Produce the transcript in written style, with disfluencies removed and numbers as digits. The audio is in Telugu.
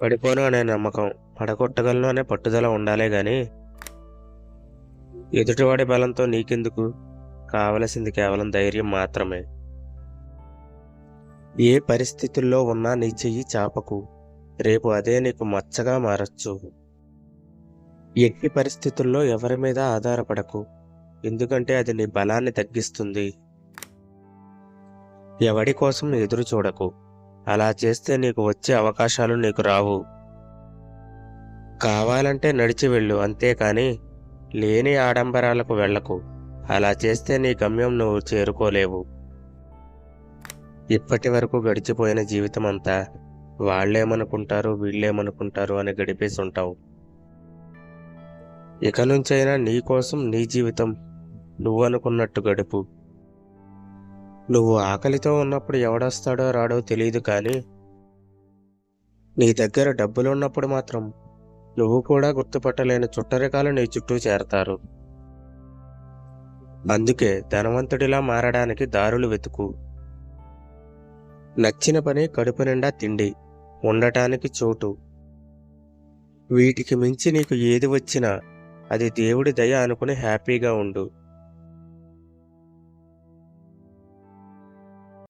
పడిపోను అనే నమ్మకం, పడగొట్టగలను అనే పట్టుదల ఉండాలే గాని ఎదుటివాడి బలంతో నీకెందుకు? కావలసింది కేవలం ధైర్యం మాత్రమే. ఏ పరిస్థితుల్లో ఉన్నా నీ చెయ్యి చాపకు. రేపు అదే నీకు మచ్చగా మారచ్చు. ఎట్టి పరిస్థితుల్లో ఎవరి మీద ఆధారపడకు. ఎందుకంటే అది నీ బలాన్ని తగ్గిస్తుంది. ఎవడి కోసం ఎదురు చూడకు. అలా చేస్తే నీకు వచ్చే అవకాశాలు నీకు రావు. కావాలంటే నడిచి వెళ్ళు, అంతేకాని లేని ఆడంబరాలకు వెళ్ళకు. అలా చేస్తే నీ గమ్యం నువ్వు చేరుకోలేవు. ఇప్పటి వరకు గడిచిపోయిన జీవితం అంతా వాళ్ళేమనుకుంటారు వీళ్ళేమనుకుంటారు అని గడిపేసి ఉంటావు. ఇక నుంచైనా నీ కోసం నీ జీవితం నువ్వనుకున్నట్టు గడుపు. నువ్వు ఆకలితో ఉన్నప్పుడు ఎవడొస్తాడో రాడో తెలియదు, కానీ నీ దగ్గర డబ్బులున్నప్పుడు మాత్రం నువ్వు కూడా గుర్తుపట్టలేని చుట్టరికాలు నీ చుట్టూ చేరతారు. అందుకే ధనవంతుడిలా మారడానికి దారులు వెతుకు. నచ్చిన పని, కడుపు నిండా తిండి, ఉండటానికి చోటు, వీటికి మించి నీకు ఏది వచ్చినా అది దేవుడి దయ అనుకుని హ్యాపీగా ఉండు.